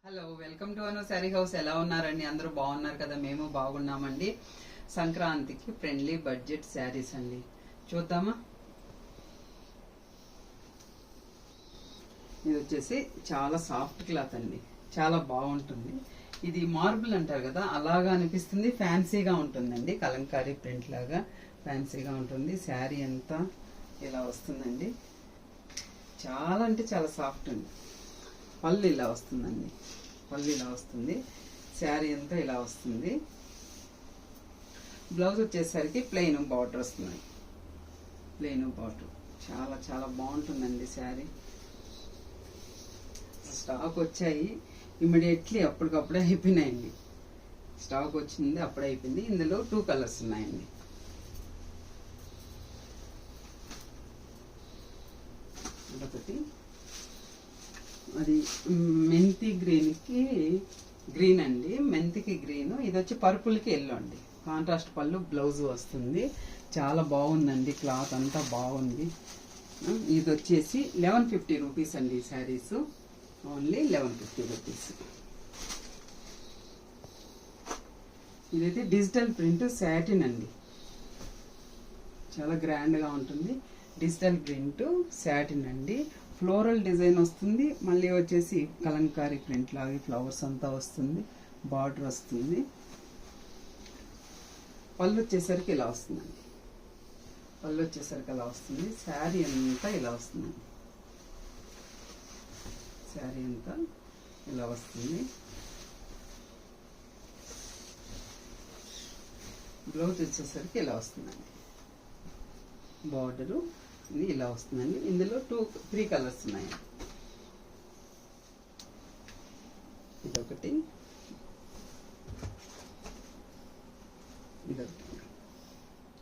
Hello, welcome to Anu sari house. ఎలా ఉన్నారండి? అందరూ బాగున్నారు కదా? మేము బాగున్నామండి. సంక్రాంతికి ఫ్రెండ్లీ బడ్జెట్ శారీస్ అండి, చూద్దామా? ఇది వచ్చేసి చాలా సాఫ్ట్ క్లాత్ అండి, చాలా బాగుంటుంది. ఇది మార్బుల్ అంటారు కదా, అలాగా అనిపిస్తుంది. ఫ్యాన్సీగా ఉంటుందండి, కలంకారీ ప్రింట్ లాగా ఫ్యాన్సీగా ఉంటుంది. శారీ అంతా ఇలా వస్తుందండి, చాలా అంటే చాలా సాఫ్ట్ అండి. పళ్ళు ఇలా వస్తుందండి, పళ్ళు ఇలా వస్తుంది. శారీ అంతా ఇలా వస్తుంది. బ్లౌజ్ వచ్చేసరికి ప్లెయిన్ బార్డర్ వస్తుంది, ప్లెయిన్ బార్డర్. చాలా చాలా బాగుంటుందండి శారీ. స్టాక్ వచ్చాయి, ఇమ్మీడియట్లీ అప్పటికప్పుడే అయిపోయినాయండి. స్టాక్ వచ్చింది, అప్పుడే అయిపోయింది. ఇందులో 2 కలర్స్ ఉన్నాయండి. ఒకటి అది మెంతి గ్రీన్కి గ్రీన్ అండి, మెంతికి గ్రీన్. ఇది వచ్చి పర్పుల్కి ఎల్లో అండి. కాంట్రాస్ట్ పళ్ళు, బ్లౌజ్ వస్తుంది. చాలా బాగుందండి, క్లాత్ అంతా బాగుంది. ఇది వచ్చేసి 1150 రూపీస్ అండి. ఈ శారీస్ ఓన్లీ 1150 రూపీస్. ఇదైతే డిజిటల్ ప్రింట్ శాటిన్ అండి, చాలా గ్రాండ్గా ఉంటుంది. డిజిటల్ ప్రింట్ శాటిన్ అండి. ఫ్లోరల్ డిజైన్ వస్తుంది, మళ్ళీ వచ్చేసి కలంకారీ ప్రింట్ లాగా ఫ్లవర్స్ అంతా వస్తుంది, బార్డర్ వస్తుంది. పళ్ళు వచ్చేసరికి ఇలా వస్తుందండి, పళ్ళు వచ్చేసరికి ఇలా వస్తుంది. శారీ అంతా ఇలా వస్తుందండి, శారీ అంతా ఇలా వస్తుంది. బ్లౌజ్ వచ్చేసరికి ఇలా వస్తుందండి, బార్డరు ఇది ఇలా వస్తుందండి. ఇందులో 3 కలర్స్ ఉన్నాయి. ఇదొకటి, ఇదొకటి.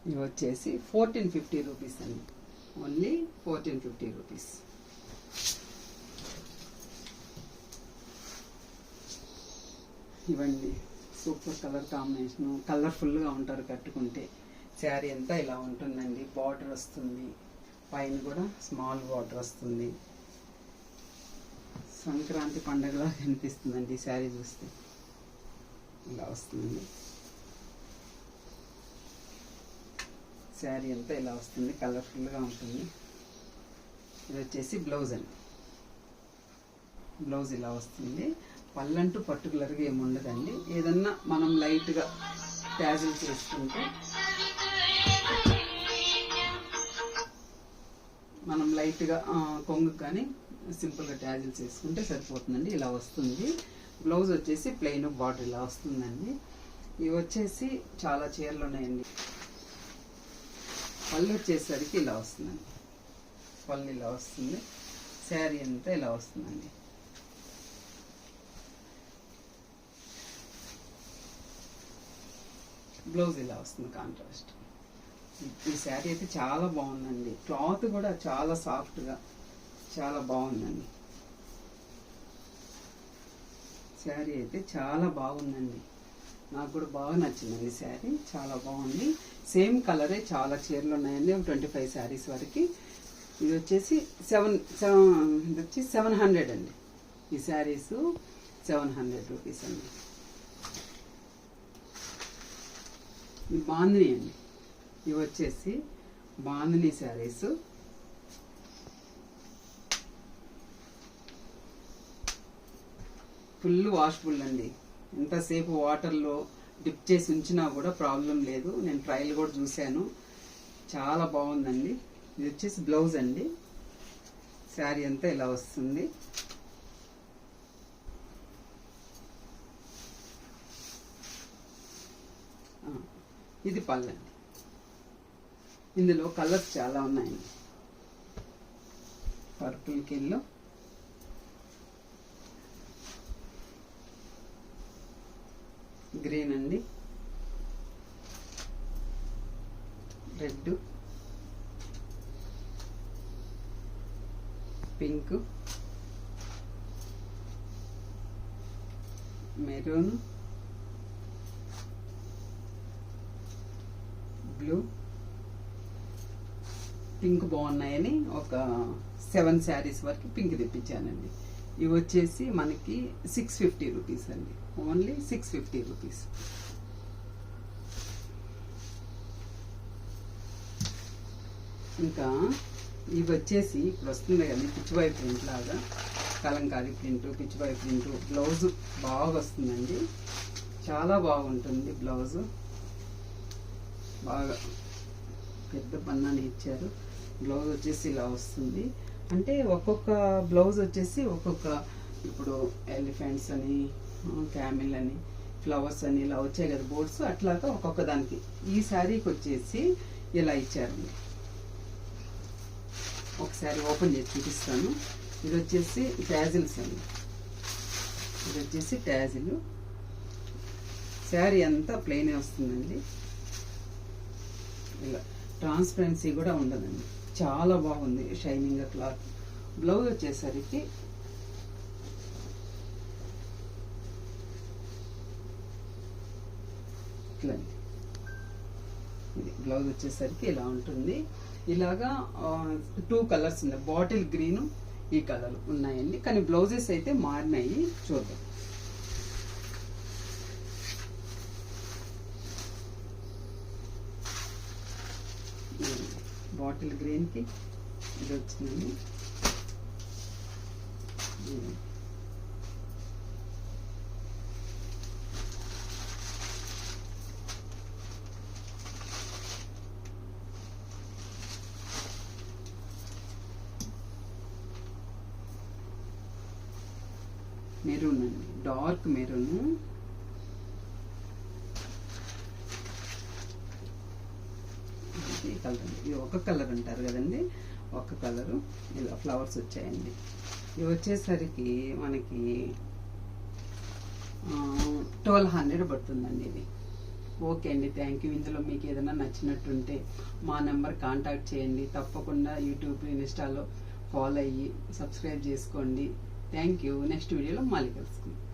ఇవి వచ్చేసి 1450 రూపీస్ అండి, ఓన్లీ 1450 రూపీస్. ఇవ్వండి, సూపర్ కలర్ కాంబినేషను, కలర్ఫుల్గా ఉంటారు కట్టుకుంటే. శారీ అంతా ఇలా ఉంటుందండి, బార్డర్ వస్తుంది, పైన కూడా స్మాల్ బార్డర్ వస్తుంది. సంక్రాంతి పండుగలా కనిపిస్తుందండి ఈ శారీ చూస్తే. ఇలా వస్తుంది శారీ అంతా, ఇలా వస్తుంది, కలర్ఫుల్గా ఉంటుంది. ఇది వచ్చేసి బ్లౌజ్ అండి, బ్లౌజ్ ఇలా వస్తుంది. పళ్ళంటూ పర్టికులర్గా ఏమి ఉండదండి. ఏదన్నా మనం లైట్గా ట్యాజిల్ చేసుకుంటే, మనం లైట్గా కొంగు కానీ సింపుల్గా ట్యాజిల్ చేసుకుంటే సరిపోతుందండి. ఇలా వస్తుంది. బ్లౌజ్ వచ్చేసి ప్లెయిన్ బార్డర్ ఇలా వస్తుందండి. ఇవి వచ్చేసి చాలా చీరలు ఉన్నాయండి. పళ్ళు వచ్చేసరికి ఇలా వస్తుందండి, పళ్ళు ఇలా వస్తుంది. శారీ అంతా ఇలా వస్తుందండి. బ్లౌజ్ ఇలా వస్తుంది, కాంట్రాస్ట్. ఈ శారీ అయితే చాలా బాగుందండి, క్లాత్ కూడా చాలా సాఫ్ట్గా చాలా బాగుందండి. శారీ అయితే చాలా బాగుందండి, నాకు కూడా బాగా నచ్చిందండి శారీ, చాలా బాగుంది. సేమ్ కలరే చాలా చీరలు ఉన్నాయండి, 25 శారీస్ వరకు. ఇది వచ్చేసి 700 అండి. ఈ శారీస్ 700 రూపీస్ అండి. ఇది బాందిని అండి, ఇవి వచ్చేసి బాందిని శారీస్. ఫుల్ వాషబుల్ అండి, ఎంతసేపు వాటర్లో డిప్ చేసి ఉంచినా కూడా ప్రాబ్లం లేదు. నేను ట్రయల్ కూడా చూశాను, చాలా బాగుందండి. ఇది వచ్చేసి బ్లౌజ్ అండి. శారీ అంతా ఇలా వస్తుంది. ఇది పళ్ళండి. ఇందులో కలర్స్ చాలా ఉన్నాయండి. పర్పుల్ కిల్లో, గ్రీన్ అండి, red, pink, maroon, blue, pink బాగున్నాయని ఒక 7 శారీస్ వరకు పింక్ తెప్పించానండి. ఇవి వచ్చేసి మనకి 650 రూపీస్ అండి, ఓన్లీ 650 రూపీస్. ఇంకా ఇవి వచ్చేసి ఇప్పుడు వస్తుంది కదా పిచ్చిబాయి ప్రింట్ లాగా, కలంకారీ ప్రింట్, పిచ్చిబాయి ప్రింట్. బ్లౌజ్ బాగా వస్తుందండి, చాలా బాగుంటుంది బ్లౌజు. బాగా పెద్ద పన్నాని ఇచ్చారు. బ్లౌజ్ వచ్చేసి ఇలా వస్తుంది. అంటే ఒక్కొక్క బ్లౌజ్ వచ్చేసి ఒక్కొక్క, ఇప్పుడు ఎలిఫెంట్స్ అని, క్యామిల్ అని, ఫ్లవర్స్ అని ఇలా వచ్చాయి కదా బోర్డ్స్, అట్లాగా ఒక్కొక్క దానికి. ఈ శారీకి వచ్చేసి ఇలా ఇచ్చారండి. ఒకసారి ఓపెన్ చేసి చూపిస్తాను. ఇది వచ్చేసి ట్యాజిల్స్ అండి, ఇది వచ్చేసి ట్యాజిల్. శారీ అంతా ప్లెయిన్ వస్తుందండి. ఇలా ట్రాన్స్పరెన్సీ కూడా ఉండదండి, చాలా బాగుంది షైనింగ్ క్లాత్. బ్లౌజ్ వచ్చేసరికి ఇట్లా, ఇది బ్లౌజ్ వచ్చేసరికి ఇలా ఉంటుంది. ఇలాగా 2 కలర్స్ ఉన్నాయి, బాటిల్ గ్రీన్, ఈ కలర్ ఉన్నాయండి. కానీ బ్లౌజెస్ అయితే మారినాయి, చూద్దాం. బాటిల్ గ్రీన్కి ఇది వచ్చిందండి. మెరూన్ అండి, డార్క్ మెరూన్. కలర్, ఇది ఒక కలర్ అంటారు కదండి, ఒక కలరు. ఇలా ఫ్లవర్స్ వచ్చాయండి. ఇవి వచ్చేసరికి మనకి 1200 పడుతుందండి ఇది. ఓకే అండి, థ్యాంక్ యూ. ఇందులో మీకు ఏదైనా నచ్చినట్టుంటే మా నెంబర్ కాంటాక్ట్ చేయండి. తప్పకుండా యూట్యూబ్, ఇన్స్టాలో ఫాలో అయ్యి సబ్స్క్రైబ్ చేసుకోండి. Thank you. నెక్స్ట్ వీడియోలో మళ్ళీ కలుసుకుందాం.